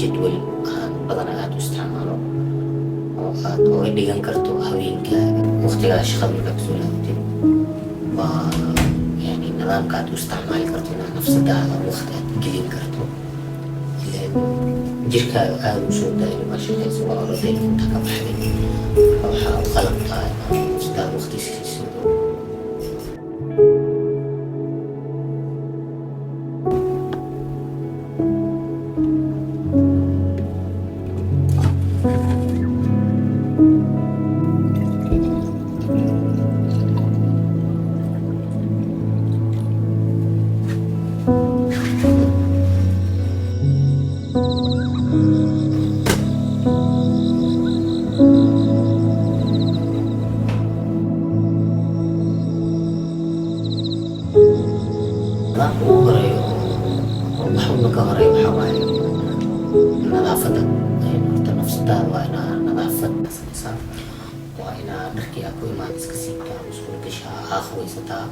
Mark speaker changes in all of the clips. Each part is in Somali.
Speaker 1: jadwal badan aad u isticmaalo oo aad uga dhigan karto haweenkaaga waqtigaa shaqada markaa kasoo laabatid. waa yani nidaamka aad u isticmaali karto inaad nafsadaada waqti aad gelin karto. ileen jirkaaga aad u soo daayay ma shaqayso, waa oroday inta ka baxday, marka waxaa u qalab tahay inaad nafsadaada waqti siiso. Nidaamka ugu horeeya oo wax walba ka horeeya waxaa waaye nadaafadda. Horta nafsadaada waa inaa nadaafad samaysaa, waa inaa dharkii aad ku imaan iska siibtaa, musqul gashaa, akhwaysataa.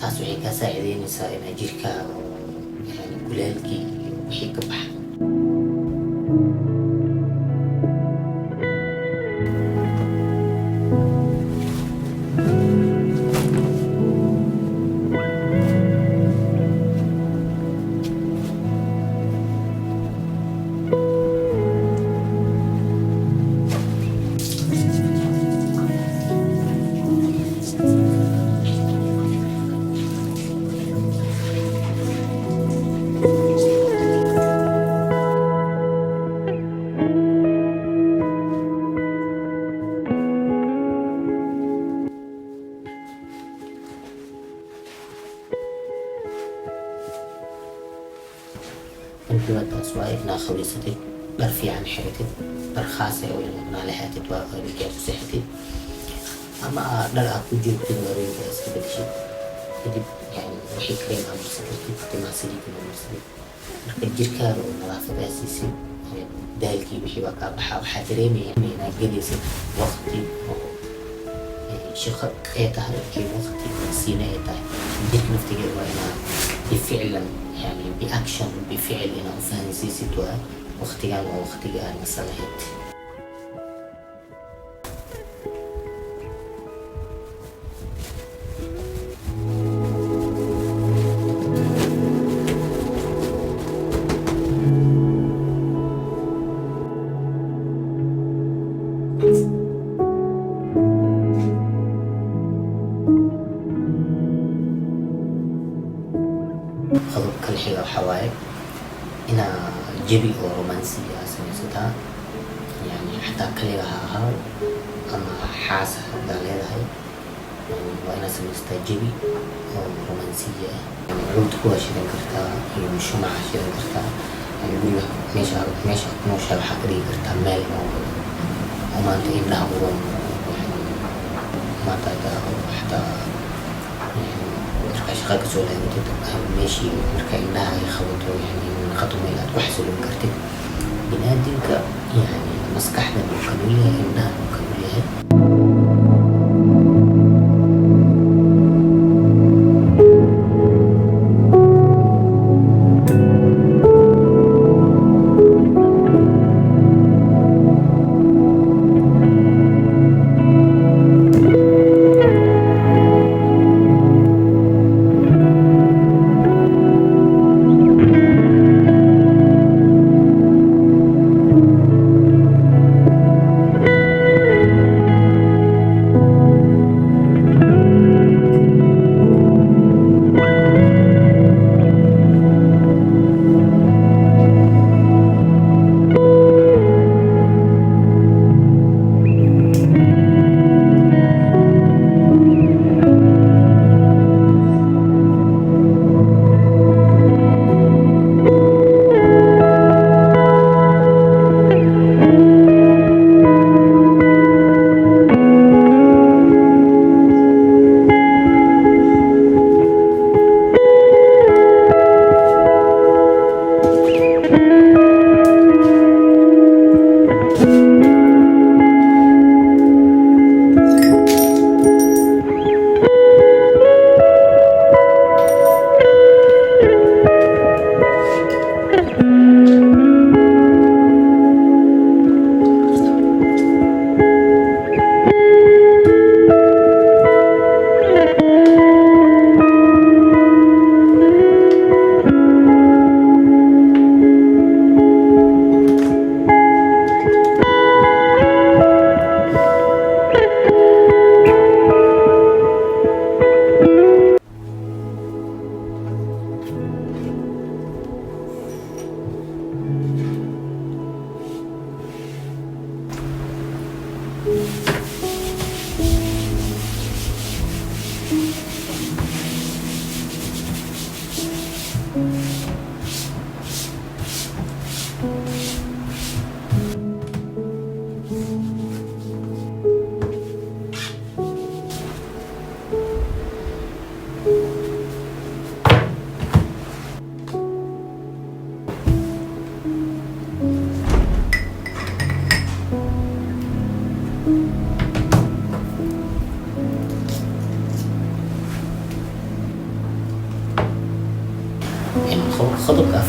Speaker 1: taas waxay kaa saacideynaysaa inaa jirkaaga yani kulaalkii iyo wixii ka baxay. taas waa inaa khabiisatid, dhar fiican xiratid, dhar khaas ah oo ilaa lahaatid waa haweenkii aad u seexatid, ama dhar aad ku joogtid haweenkii aad iska bedeshid. kadib yani wixii kareem aad marsan kartid, timaha saliid aad marsatid, marka jirkaaga oo nadaafadaas siisid, daalkii wixii baa kaa baxaa. waxaa dareemaya inaad gelaysid waqti oo shaqo ay tahay iyo waqti siina ay tahay. jirka naftigeeda waa inaa bificlan يعني بأكشن بفعل إنه فهم سيسي توا واختيار واختيار مسألة. qodobka la xiga waxaa waaye inaa jabi oo romansiya samaysataa, yani xataa kaliga ha ahaado ama xaas haddaa leedahay, waa inaa samaysataa jabi oo romansiya ah. cuudka waa shidan kartaa iyo shumaca shidan kartaa, yani guriga meesha nooshaa waxaa ka dhigi kartaa meel oo maanta indhaha uron, maanta xataa markaa shaqaa kasoo laabatid meeshii markaa indhaha ay qabato yani naqato meel aad ku xasilin kartid. binaadinka yani maskaxdan uu kanul yahay, indhahan uu kanul yahay.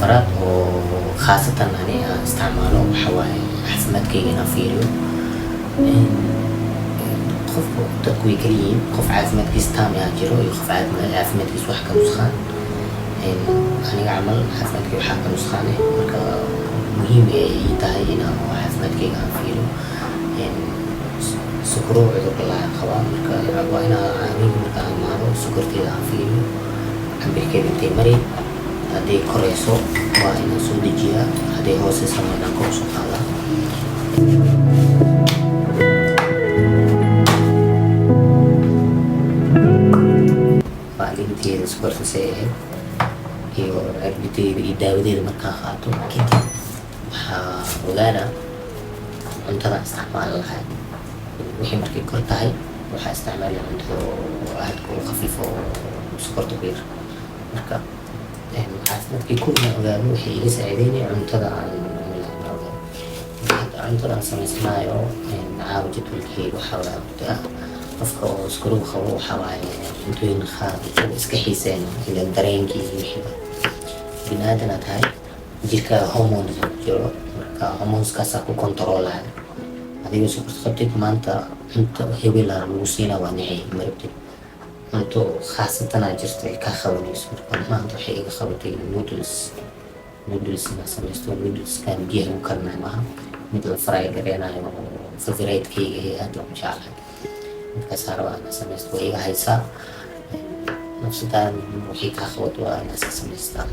Speaker 1: أفراد وخاصة أني استعماله حواي عفمت كي نافيرو قف تقوي كريم قف عفمت كيستام ياجرو يخف عفمت كيس وحكا نسخان أنا أعمل عفمت كي وحكا نسخانه مركا مهم يتاهي إنا عفمت كي نافيرو سكرو عذر الله قوا مركا وإنا عامل مركا عمارو سكرتي نافيرو عم بحكي بنتي مري هذه كوريسو وإنا سودجيا هذه هو سيسمينا كورسو هذا فعلمتي سكرت سيئة iyo cirbiteyda iyo daawadeeda markaa qaato kadib waxaa ogaana cuntada isticmaali lahay wixii markay kor tahay waxaa isticmaali cuntada aadka u khafiifo sokorta ku yar marka caafimaadkii kulina ogaado waxay iga saacideynaya cuntada cuntada aan samaysanayo caawa jadwalkeyga waxaa waaya horta qofka oo iskaruhu qabo waxaa waaye cuntooyin qaar iska xiiseen ila dareenkii iyo wixiiba binaadana tahay jirka hormones jiro marka hormoneskaasaa ku controlaya adiga sokorta qabtid maanta cunto hebela lagu siinaa waa nicay marabtid cunto khaasatanaa jirta ay kaa qabanayso marka maanta waxay iga qabatay noodles inaa samaysto noodleskaan biyaha lagu karinayo maaha mid la fry gareenayo favorite-keyga aad loogu jeclahay markaasaa rabaa inaa samaysto waa iga haysaa nafsadaan wixii kaa qabato waa inaa iska samaystaa